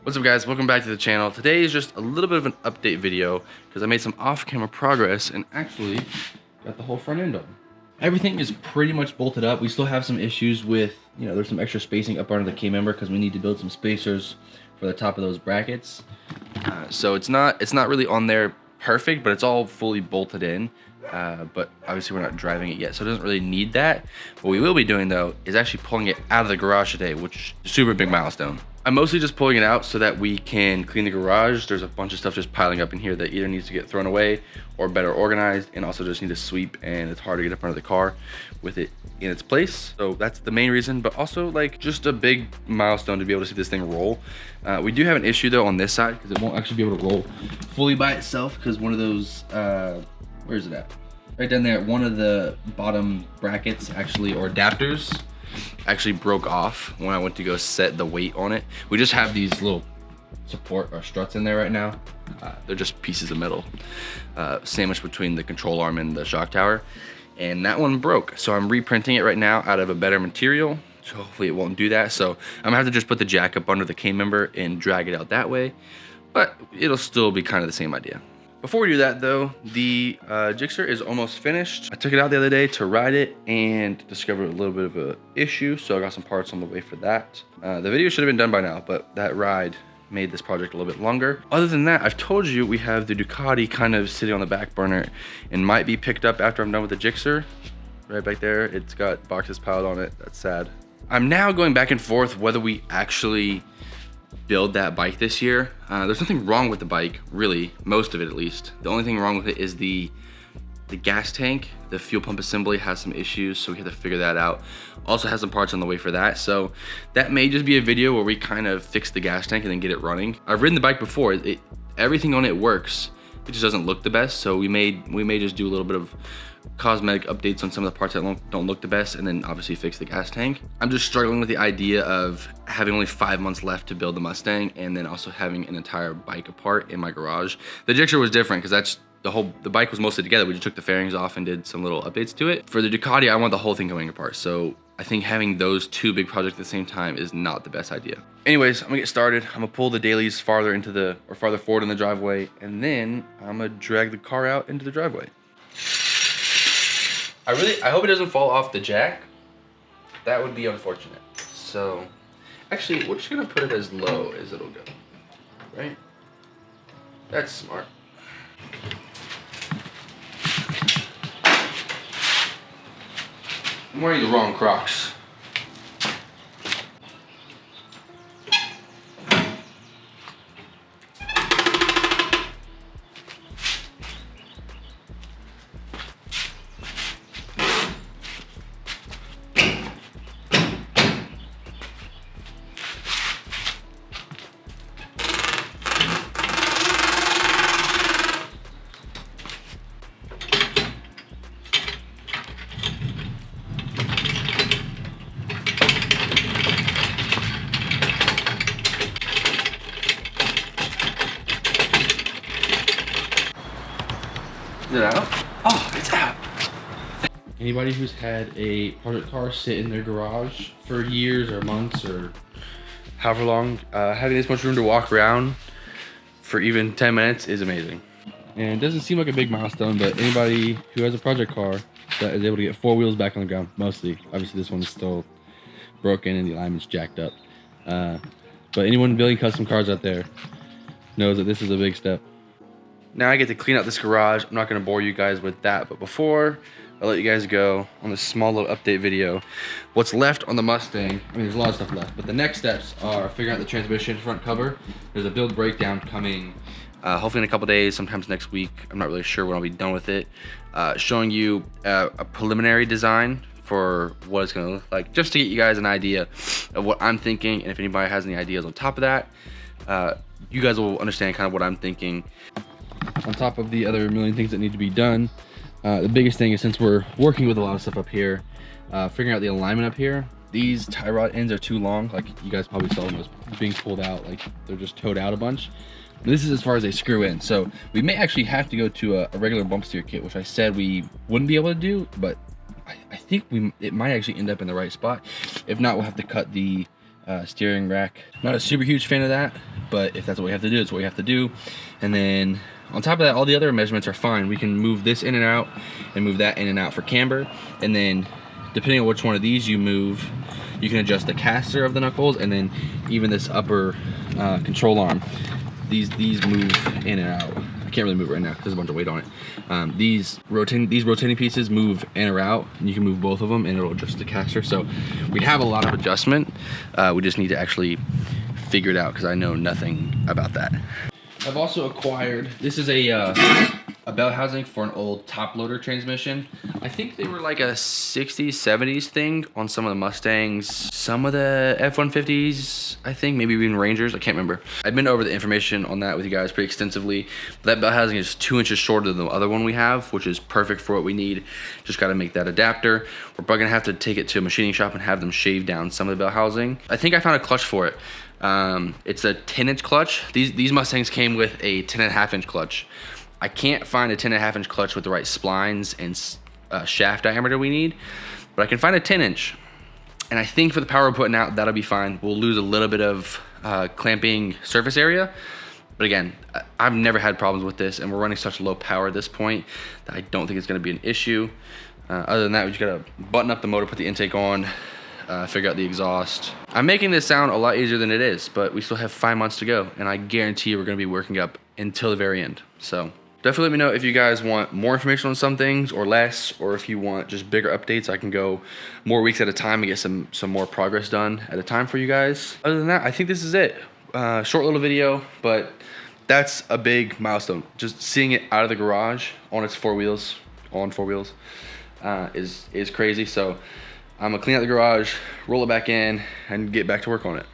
What's up guys, welcome back to the channel. Today is just a little bit of an update video because I made some off-camera progress and actually got the whole front end on. Everything is pretty much bolted up. We still have some issues with, there's some extra spacing up under the K-member because we need to build some spacers for the top of those brackets. So it's not really on there perfect, but it's all fully bolted in. But obviously we're not driving it yet, so it doesn't really need that. What we will be doing though is actually pulling it out of the garage today, which is a super big milestone. I'm mostly just pulling it out so that we can clean the garage. There's a bunch of stuff just piling up in here that either needs to get thrown away or better organized, and also just need to sweep, and it's hard to get up under the car with it in its place. So that's the main reason, but also like just a big milestone to be able to see this thing roll. We do have an issue though on this side because it won't actually be able to roll fully by itself because one of those, where is it at? Right down there, one of the bottom brackets actually, or adapters, actually broke off when I went to go set the weight on it. We just have these little support or struts in there right now. They're just pieces of metal sandwiched between the control arm and the shock tower, and that one broke. So I'm reprinting it right now out of a better material, so hopefully it won't do that. So I'm gonna have to just put the jack up under the K-member and drag it out that way, but it'll still be kind of the same idea. Before we do that though, the Gixxer is almost finished. I took it out the other day to ride it and discovered a little bit of an issue, so I got some parts on the way for that. The video should have been done by now, but that ride made this project a little bit longer. Other than that, I've told you we have the Ducati kind of sitting on the back burner and might be picked up after I'm done with the Gixxer. Right back there, it's got boxes piled on it. That's sad. I'm now going back and forth whether we actually build that bike this year. There's nothing wrong with the bike, really, most of it at least. The only thing wrong with it is the gas tank. The fuel pump assembly has some issues, so we have to figure that out. Also has some parts on the way for that, so that may just be a video where we kind of fix the gas tank and then get it running. I've ridden the bike before. Everything on it works. It just doesn't look the best, so we may just do a little bit of cosmetic updates on some of the parts that don't look the best, and then obviously fix the gas tank. I'm just struggling with the idea of having only 5 months left to build the Mustang and then also having an entire bike apart in my garage. The Gixxer was different because that's the bike was mostly together. We just took the fairings off and did some little updates to it. For the Ducati, I want the whole thing going apart, so I think having those two big projects at the same time is not the best idea. Anyways, I'm gonna get started. I'm gonna pull the dailies farther forward in the driveway, and then I'm gonna drag the car out into the driveway. I hope it doesn't fall off the jack. That would be unfortunate. So, actually, we're just gonna put it as low as it'll go, right? That's smart. I'm wearing the wrong Crocs. Is it out? Oh, it's out. Anybody who's had a project car sit in their garage for years or months or however long, having this much room to walk around for even 10 minutes is amazing. And it doesn't seem like a big milestone, but anybody who has a project car that is able to get 4 wheels back on the ground, mostly. Obviously this one's still broken and the alignment's jacked up. But anyone building custom cars out there knows that this is a big step. Now I get to clean out this garage. I'm not gonna bore you guys with that, but before I let you guys go on this small little update video, what's left on the Mustang, I mean there's a lot of stuff left, but the next steps are figuring out the transmission front cover. There's a build breakdown coming hopefully in a couple days, sometimes next week. I'm not really sure when I'll be done with it. Showing you a preliminary design for what it's gonna look like, just to get you guys an idea of what I'm thinking, and if anybody has any ideas on top of that, you guys will understand kind of what I'm thinking. On top of the other million things that need to be done, the biggest thing is, since we're working with a lot of stuff up here, figuring out the alignment up here. These tie rod ends are too long, like you guys probably saw them being pulled out, like they're just towed out a bunch. This is as far as they screw in, so we may actually have to go to a regular bump steer kit, which I said we wouldn't be able to do, but I think it might actually end up in the right spot. If not, we'll have to cut the steering rack. Not a super huge fan of that, but if that's what we have to do, it's what we have to do. And then on top of that, all the other measurements are fine. We can move this in and out and move that in and out for camber. And then depending on which one of these you move, you can adjust the caster of the knuckles, and then even this upper control arm. These move in and out. I can't really move it right now because there's a bunch of weight on it. These rotating pieces move in or out, and you can move both of them and it'll adjust the caster. So we have a lot of adjustment. We just need to actually figure it out because I know nothing about that. I've also acquired, this is a bell housing for an old top loader transmission. I think they were like a 60s, 70s thing on some of the Mustangs, some of the F-150s, I think, maybe even Rangers, I can't remember. I've been over the information on that with you guys pretty extensively. That bell housing is 2 inches shorter than the other one we have, which is perfect for what we need. Just gotta make that adapter. We're probably gonna have to take it to a machining shop and have them shave down some of the bell housing. I think I found a clutch for it. It's a 10-inch clutch. These Mustangs came with a 10.5-inch clutch. I can't find a 10.5-inch clutch with the right splines and shaft diameter we need, but I can find a 10-inch. And I think for the power we're putting out, that'll be fine. We'll lose a little bit of clamping surface area, but again, I've never had problems with this, and we're running such low power at this point that I don't think it's gonna be an issue. Other than that, we just gotta button up the motor, put the intake on, figure out the exhaust. I'm making this sound a lot easier than it is, but we still have 5 months to go, and I guarantee you we're gonna be working up until the very end. So definitely let me know if you guys want more information on some things or less, or if you want just bigger updates. I can go more weeks at a time and get some more progress done at a time for you guys. Other than that, I think this is it. Short little video, but that's a big milestone. Just seeing it out of the garage on its four wheels, is crazy. So I'm gonna clean out the garage, roll it back in, and get back to work on it.